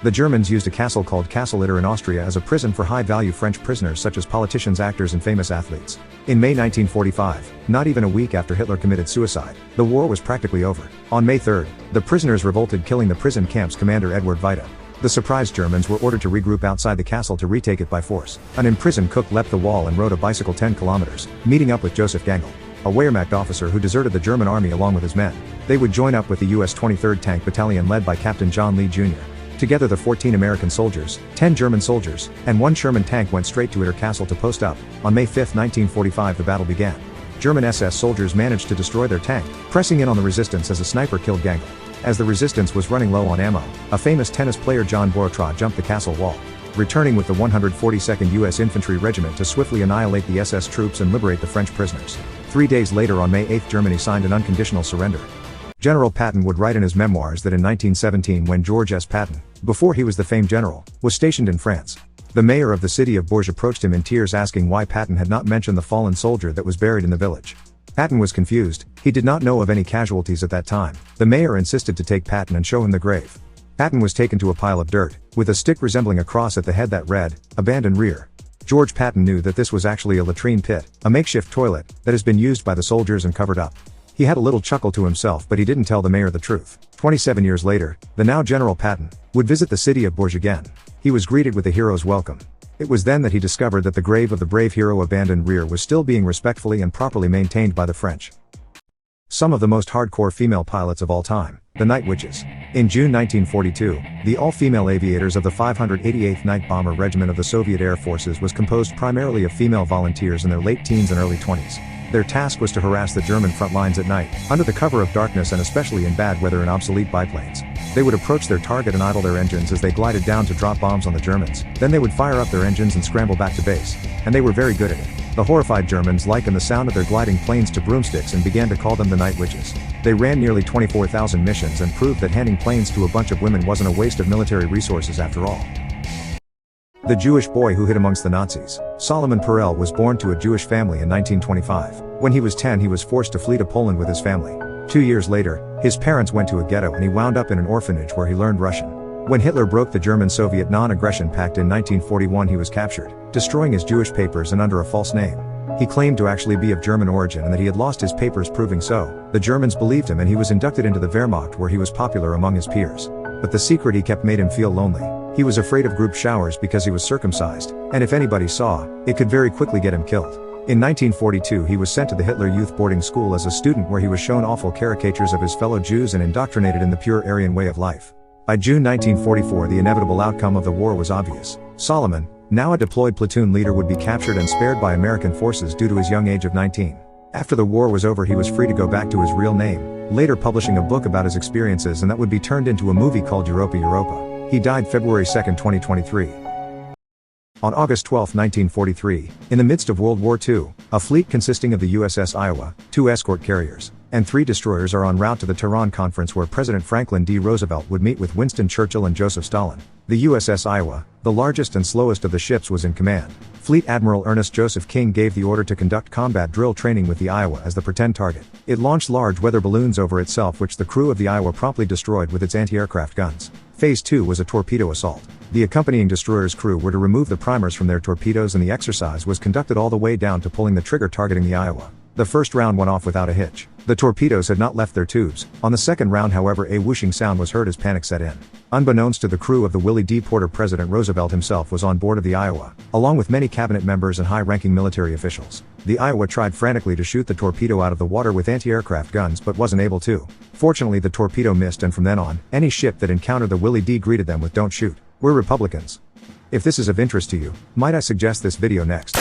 The Germans used a castle called Castle Itter in Austria as a prison for high-value French prisoners such as politicians, actors and famous athletes. In May 1945, not even a week after Hitler committed suicide, the war was practically over. On May 3, the prisoners revolted, killing the prison camp's commander Edward Vita. The surprised Germans were ordered to regroup outside the castle to retake it by force. An imprisoned cook leapt the wall and rode a bicycle 10 kilometers, meeting up with Joseph Gangl, a Wehrmacht officer who deserted the German army along with his men. They would join up with the U.S. 23rd Tank Battalion led by Captain John Lee Jr. Together the 14 American soldiers, 10 German soldiers, and 1 Sherman tank went straight to Itter Castle to post up. On May 5, 1945 the battle began. German SS soldiers managed to destroy their tank, pressing in on the resistance as a sniper killed Gangl. As the resistance was running low on ammo, a famous tennis player John Borotra jumped the castle wall, returning with the 142nd U.S. Infantry Regiment to swiftly annihilate the SS troops and liberate the French prisoners. 3 days later on May 8 Germany signed an unconditional surrender. General Patton would write in his memoirs that in 1917 when George S. Patton, before he was the famed general, was stationed in France, the mayor of the city of Bourges approached him in tears asking why Patton had not mentioned the fallen soldier that was buried in the village. Patton was confused, he did not know of any casualties at that time. The mayor insisted to take Patton and show him the grave. Patton was taken to a pile of dirt, with a stick resembling a cross at the head that read, "Abandoned Rear." George Patton knew that this was actually a latrine pit, a makeshift toilet, that has been used by the soldiers and covered up. He had a little chuckle to himself, but he didn't tell the mayor the truth. 27 years later, the now General Patton would visit the city of Bourges again. He was greeted with a hero's welcome. It was then that he discovered that the grave of the brave hero Abandoned Rear was still being respectfully and properly maintained by the French. Some of the most hardcore female pilots of all time, the Night Witches. In June 1942, the all-female aviators of the 588th Night Bomber Regiment of the Soviet Air Forces was composed primarily of female volunteers in their late teens and early 20s. Their task was to harass the German front lines at night, under the cover of darkness and especially in bad weather in obsolete biplanes. They would approach their target and idle their engines as they glided down to drop bombs on the Germans. Then they would fire up their engines and scramble back to base. And they were very good at it. The horrified Germans likened the sound of their gliding planes to broomsticks and began to call them the Night Witches. They ran nearly 24,000 missions and proved that handing planes to a bunch of women wasn't a waste of military resources after all. The Jewish boy who hid amongst the Nazis. Solomon Perel was born to a Jewish family in 1925. When he was 10 he was forced to flee to Poland with his family. 2 years later, his parents went to a ghetto and he wound up in an orphanage where he learned Russian. When Hitler broke the German-Soviet non-aggression pact in 1941 he was captured, destroying his Jewish papers and under a false name. He claimed to actually be of German origin and that he had lost his papers proving so. The Germans believed him and he was inducted into the Wehrmacht where he was popular among his peers. But the secret he kept made him feel lonely. He was afraid of group showers because he was circumcised, and if anybody saw, it could very quickly get him killed. In 1942 he was sent to the Hitler Youth Boarding School as a student where he was shown awful caricatures of his fellow Jews and indoctrinated in the pure Aryan way of life. By June 1944 the inevitable outcome of the war was obvious. Solomon, now a deployed platoon leader, would be captured and spared by American forces due to his young age of 19. After the war was over he was free to go back to his real name, later publishing a book about his experiences, and that would be turned into a movie called Europa Europa. He died February 2, 2023. On August 12, 1943, in the midst of World War II, a fleet consisting of the USS Iowa, 2 escort carriers, and 3 destroyers are en route to the Tehran Conference where President Franklin D. Roosevelt would meet with Winston Churchill and Joseph Stalin. The USS Iowa, the largest and slowest of the ships, was in command. Fleet Admiral Ernest Joseph King gave the order to conduct combat drill training with the Iowa as the pretend target. It launched large weather balloons over itself which the crew of the Iowa promptly destroyed with its anti-aircraft guns. Phase 2 was a torpedo assault. The accompanying destroyer's crew were to remove the primers from their torpedoes and the exercise was conducted all the way down to pulling the trigger targeting the Iowa. The first round went off without a hitch. The torpedoes had not left their tubes. On the second round however a whooshing sound was heard as panic set in. Unbeknownst to the crew of the Willie Dee Porter, President Roosevelt himself was on board of the Iowa, along with many cabinet members and high-ranking military officials. The Iowa tried frantically to shoot the torpedo out of the water with anti-aircraft guns but wasn't able to. Fortunately the torpedo missed, and from then on, any ship that encountered the Willie Dee greeted them with "Don't shoot. We're Republicans." If this is of interest to you, might I suggest this video next?